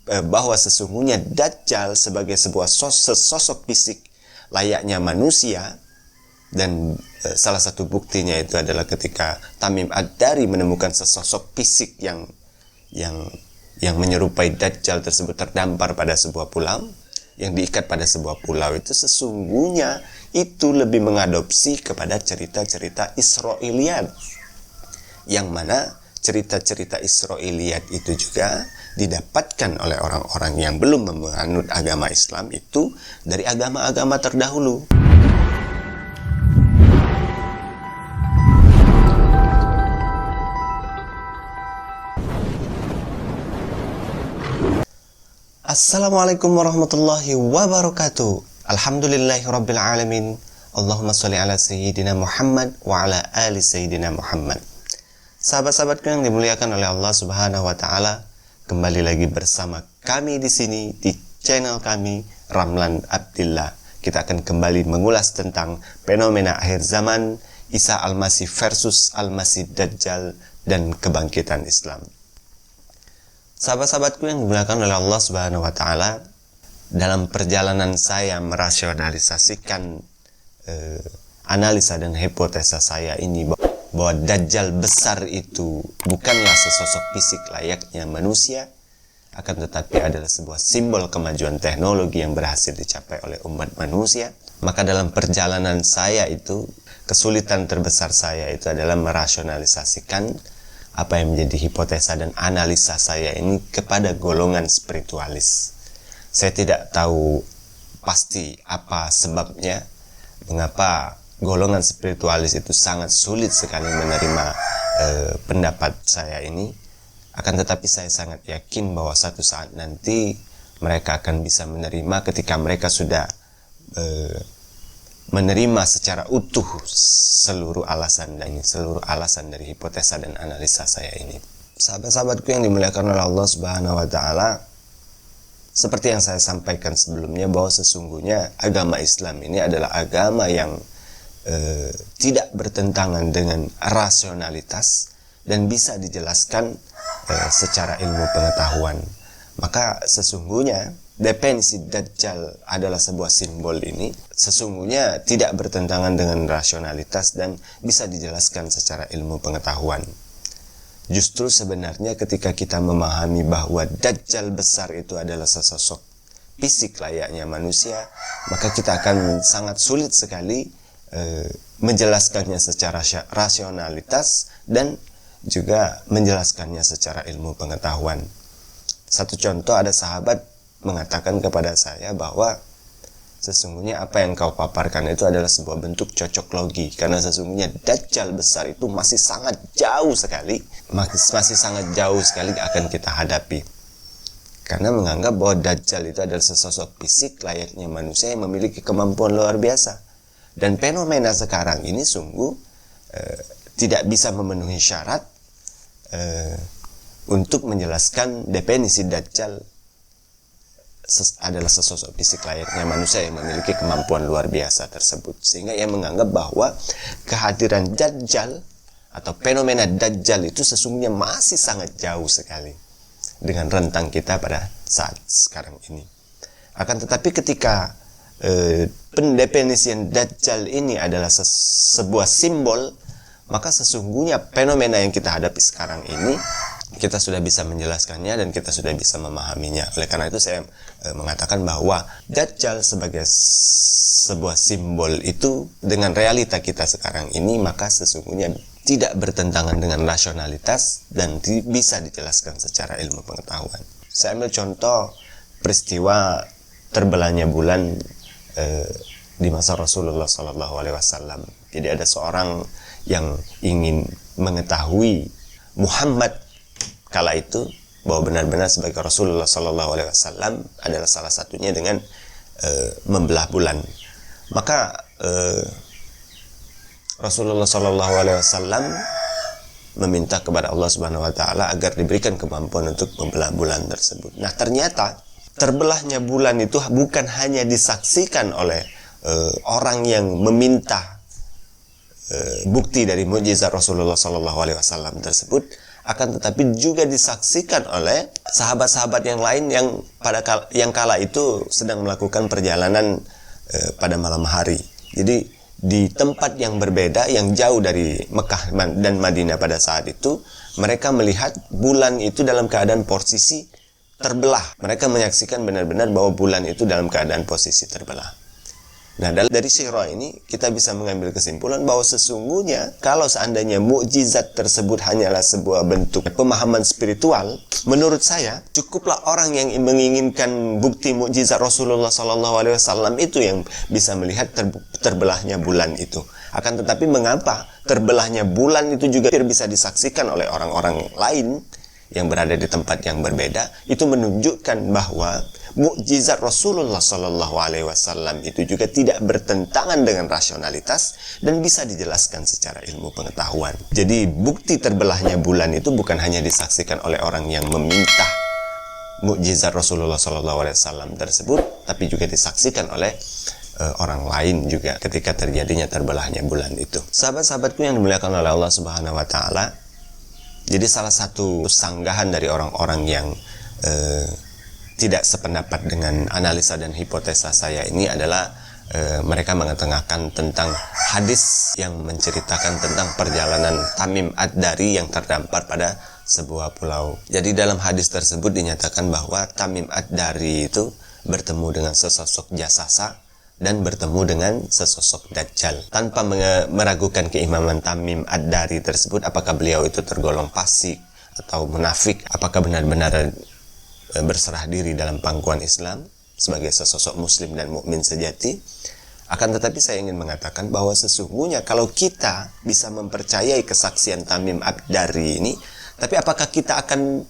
bahwa sesungguhnya Dajjal sebagai sebuah sosok fisik layaknya manusia. Dan salah satu buktinya itu adalah ketika Tamim Ad-Dari menemukan sesosok fisik yang menyerupai Dajjal tersebut terdampar pada sebuah pulau, yang diikat pada sebuah pulau. Itu sesungguhnya itu lebih mengadopsi kepada cerita-cerita Israiliyat, yang mana cerita-cerita Israiliyat itu juga didapatkan oleh orang-orang yang belum menganut agama Islam itu dari agama-agama terdahulu. Assalamualaikum warahmatullahi wabarakatuh. Alhamdulillahirabbil alamin. Allahumma sholli ala sayyidina Muhammad wa ala ali sayyidina Muhammad. Sahabat-sahabatku yang dimuliakan oleh Allah Subhanahu wa taala, kembali lagi bersama kami di sini di channel kami Ramlan Abdillah. Kita akan kembali mengulas tentang fenomena akhir zaman, Isa Al-Masih versus Al-Masih Dajjal dan kebangkitan Islam. Sahabat-sahabatku yang dimuliakan oleh Allah Subhanahu wa taala, dalam perjalanan saya merasionalisasikan analisa dan hipotesa saya ini bahwa Dajjal besar itu bukanlah sesosok fisik layaknya manusia, akan tetapi adalah sebuah simbol kemajuan teknologi yang berhasil dicapai oleh umat manusia. Maka dalam perjalanan saya itu, kesulitan terbesar saya itu adalah merasionalisasikan apa yang menjadi hipotesa dan analisa saya ini kepada golongan spiritualis. Saya tidak tahu pasti apa sebabnya, mengapa golongan spiritualis itu sangat sulit sekali menerima pendapat saya ini. Akan tetapi saya sangat yakin bahwa satu saat nanti mereka akan bisa menerima ketika mereka sudah menerima secara utuh seluruh alasan dari hipotesa dan analisa saya ini. Sahabat-sahabatku yang dimuliakan oleh Allah Subhanahu wa taala, seperti yang saya sampaikan sebelumnya bahwa sesungguhnya agama Islam ini adalah agama yang tidak bertentangan dengan rasionalitas dan bisa dijelaskan secara ilmu pengetahuan. Maka sesungguhnya definisi Dajjal adalah sebuah simbol ini sesungguhnya tidak bertentangan dengan rasionalitas dan bisa dijelaskan secara ilmu pengetahuan. Justru sebenarnya ketika kita memahami bahwa Dajjal besar itu adalah sesosok fisik layaknya manusia, maka kita akan sangat sulit sekali menjelaskannya secara rasionalitas dan juga menjelaskannya secara ilmu pengetahuan. Satu contoh, ada sahabat mengatakan kepada saya bahwa sesungguhnya apa yang kau paparkan itu adalah sebuah bentuk cocok logi, karena sesungguhnya Dajjal besar itu masih sangat jauh sekali akan kita hadapi, karena menganggap bahwa Dajjal itu adalah sesosok fisik layaknya manusia yang memiliki kemampuan luar biasa. Dan fenomena sekarang ini sungguh tidak bisa memenuhi syarat untuk menjelaskan definisi Dajjal adalah sesosok fisik layaknya manusia yang memiliki kemampuan luar biasa tersebut, sehingga ia menganggap bahwa kehadiran Dajjal atau fenomena Dajjal itu sesungguhnya masih sangat jauh sekali dengan rentang kita pada saat sekarang ini. Akan tetapi ketika pendefinisian Dajjal ini adalah sebuah simbol, maka sesungguhnya fenomena yang kita hadapi sekarang ini kita sudah bisa menjelaskannya dan kita sudah bisa memahaminya. Oleh karena itu saya mengatakan bahwa Dajjal sebagai sebuah simbol itu dengan realita kita sekarang ini, maka sesungguhnya tidak bertentangan dengan rasionalitas dan bisa dijelaskan secara ilmu pengetahuan. Saya ambil contoh peristiwa terbelahnya bulan di masa Rasulullah SAW. Jadi ada seorang yang ingin mengetahui Muhammad kala itu bahwa benar-benar sebagai Rasulullah SAW adalah salah satunya dengan membelah bulan. Maka Rasulullah SAW meminta kepada Allah Subhanahu wa taala agar diberikan kemampuan untuk membelah bulan tersebut. Nah, ternyata terbelahnya bulan itu bukan hanya disaksikan oleh orang yang meminta bukti dari mukjizat Rasulullah SAW tersebut, akan tetapi juga disaksikan oleh sahabat-sahabat yang lain yang kala itu sedang melakukan perjalanan pada malam hari. Jadi di tempat yang berbeda, yang jauh dari Mekah dan Madinah pada saat itu, mereka melihat bulan itu dalam keadaan posisi terbelah. Mereka menyaksikan benar-benar bahwa bulan itu dalam keadaan posisi terbelah. Nah, dari sirah ini kita bisa mengambil kesimpulan bahwa sesungguhnya kalau seandainya mukjizat tersebut hanyalah sebuah bentuk pemahaman spiritual, menurut saya cukuplah orang yang menginginkan bukti mukjizat Rasulullah SAW itu yang bisa melihat terbelahnya bulan itu. Akan tetapi mengapa terbelahnya bulan itu juga bisa disaksikan oleh orang-orang lain yang berada di tempat yang berbeda? Itu menunjukkan bahwa mukjizat Rasulullah SAW itu juga tidak bertentangan dengan rasionalitas dan bisa dijelaskan secara ilmu pengetahuan. Jadi bukti terbelahnya bulan itu bukan hanya disaksikan oleh orang yang meminta mukjizat Rasulullah SAW tersebut, tapi juga disaksikan oleh orang lain juga ketika terjadinya terbelahnya bulan itu. Sahabat-sahabatku yang dimuliakan oleh Allah Subhanahu wa Ta'ala, jadi salah satu sanggahan dari orang-orang yang tidak sependapat dengan analisa dan hipotesa saya ini adalah mereka mengetengahkan tentang hadis yang menceritakan tentang perjalanan Tamim Ad-Dari yang terdampar pada sebuah pulau. Jadi dalam hadis tersebut dinyatakan bahwa Tamim Ad-Dari itu bertemu dengan sesosok jasasa dan bertemu dengan sesosok Dajjal. Tanpa meragukan keimaman Tamim Ad-Dari tersebut, apakah beliau itu tergolong fasik atau munafik, apakah benar-benar berserah diri dalam pangkuan Islam sebagai sesosok muslim dan mukmin sejati. Akan tetapi saya ingin mengatakan bahwa sesungguhnya kalau kita bisa mempercayai kesaksian Tamim Ad-Dari ini, tapi apakah kita akan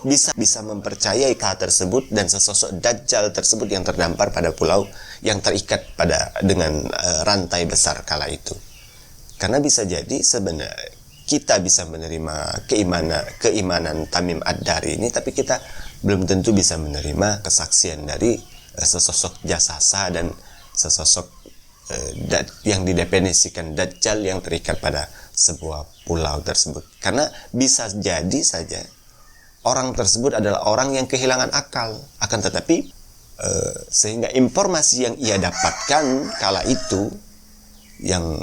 bisa mempercayai hal tersebut dan sesosok Dajjal tersebut yang terdampar pada pulau yang terikat dengan rantai besar kala itu? Karena bisa jadi sebenarnya kita bisa menerima keimanan Tamim Ad-Dari ini, tapi kita belum tentu bisa menerima kesaksian dari sesosok jasasa dan sesosok yang didefinisikan Dajjal yang terikat pada sebuah pulau tersebut. Karena bisa jadi saja orang tersebut adalah orang yang kehilangan akal, akan tetapi sehingga informasi yang ia dapatkan kala itu yang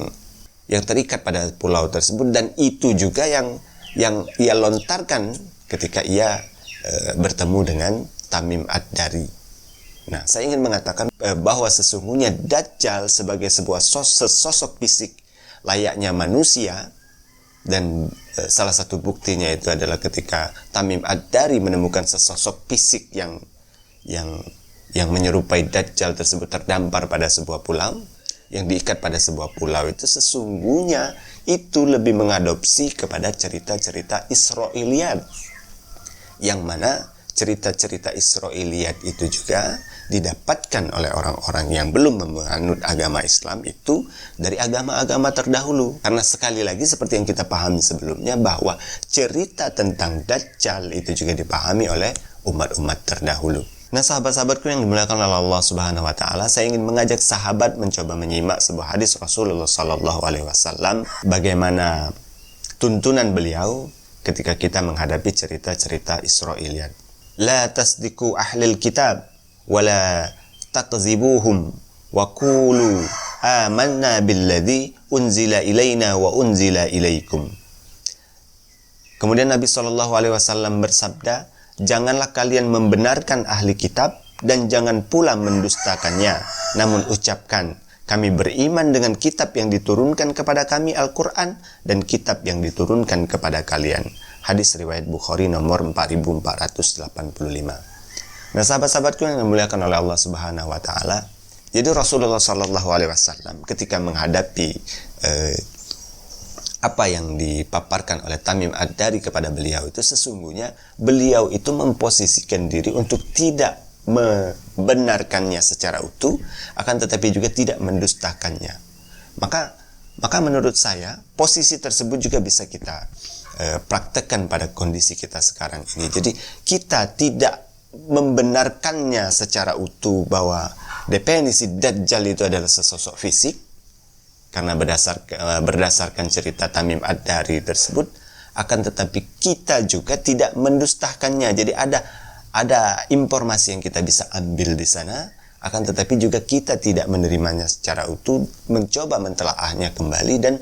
terikat pada pulau tersebut, dan itu juga yang ia lontarkan ketika ia bertemu dengan Tamim Ad-Dari. Nah, saya ingin mengatakan bahwa sesungguhnya Dajjal sebagai sebuah sosok fisik layaknya manusia, dan salah satu buktinya itu adalah ketika Tamim Ad-Dari menemukan sesosok fisik yang menyerupai Dajjal tersebut terdampar pada sebuah pulau, yang diikat pada sebuah pulau itu sesungguhnya itu lebih mengadopsi kepada cerita-cerita Israiliyat, yang mana cerita-cerita Israiliyat itu juga didapatkan oleh orang-orang yang belum menganut agama Islam itu dari agama-agama terdahulu. Karena sekali lagi seperti yang kita pahami sebelumnya, bahwa cerita tentang Dajjal itu juga dipahami oleh umat-umat terdahulu. Nah, sahabat-sahabatku yang dimuliakan oleh Allah Subhanahu wa Ta'ala, saya ingin mengajak sahabat mencoba menyimak sebuah hadis Rasulullah Sallallahu Alaihi Wasallam, bagaimana tuntunan beliau ketika kita menghadapi cerita-cerita Israiliyat. La tasdiku ahlil kitab wala takzibuhum wa qulu amanna billadhi unzila ilaina wa unzila ilaikum. Kemudian Nabi SAW bersabda, janganlah kalian membenarkan ahli kitab dan jangan pula mendustakannya, namun ucapkan, kami beriman dengan kitab yang diturunkan kepada kami Al-Quran dan kitab yang diturunkan kepada kalian. Hadis riwayat Bukhari nomor 4485. Nah, sahabat-sahabatku yang dimuliakan oleh Allah Subhanahu wa Ta'ala, jadi Rasulullah Sallallahu Alaihi Wasallam ketika menghadapi apa yang dipaparkan oleh Tamim Ad-Dari kepada beliau itu, sesungguhnya beliau itu memposisikan diri untuk tidak membenarkannya secara utuh, akan tetapi juga tidak mendustakannya. Maka menurut saya posisi tersebut juga bisa kita praktekkan pada kondisi kita sekarang ini. Jadi kita tidak membenarkannya secara utuh bahwa definisi Dajjal itu adalah sesosok fisik, karena berdasarkan cerita Tamim Ad-Dari tersebut, akan tetapi kita juga tidak mendustakannya. Jadi ada informasi yang kita bisa ambil di sana, akan tetapi juga kita tidak menerimanya secara utuh, mencoba mentelaahnya kembali dan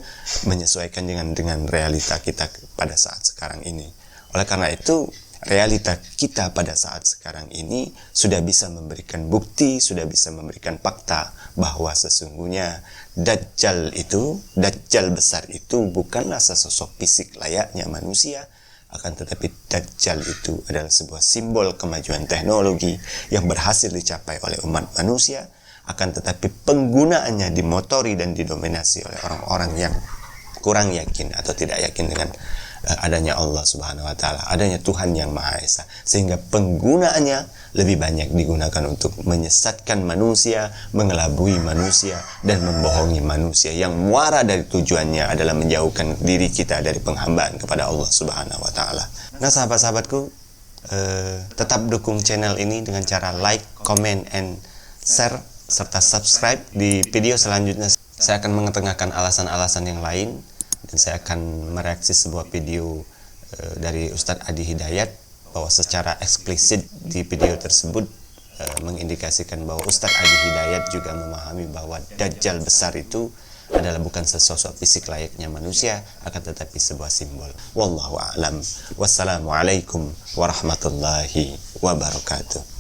menyesuaikan dengan realita kita pada saat sekarang ini. Oleh karena itu, realita kita pada saat sekarang ini sudah bisa memberikan bukti, sudah bisa memberikan fakta bahwa sesungguhnya Dajjal besar itu bukanlah sesosok fisik layaknya manusia, akan tetapi Dajjal itu adalah sebuah simbol kemajuan teknologi yang berhasil dicapai oleh umat manusia, akan tetapi penggunaannya dimotori dan didominasi oleh orang-orang yang kurang yakin atau tidak yakin dengan adanya Allah Subhanahu wa Ta'ala, adanya Tuhan yang Maha Esa, sehingga penggunaannya lebih banyak digunakan untuk menyesatkan manusia, mengelabui manusia, dan membohongi manusia, yang muara dari tujuannya adalah menjauhkan diri kita dari penghambaan kepada Allah Subhanahu wa Ta'ala. Nah, sahabat-sahabatku, tetap dukung channel ini dengan cara like, comment, and share, serta subscribe. Di video selanjutnya saya akan mengetengahkan alasan-alasan yang lain, dan saya akan mereaksi sebuah video dari Ustadz Adi Hidayat, bahwa secara eksplisit di video tersebut mengindikasikan bahwa Ustadz Adi Hidayat juga memahami bahwa Dajjal besar itu adalah bukan sesosok fisik layaknya manusia, akan tetapi sebuah simbol. Wallahu a'lam. Wassalamualaikum warahmatullahi wabarakatuh.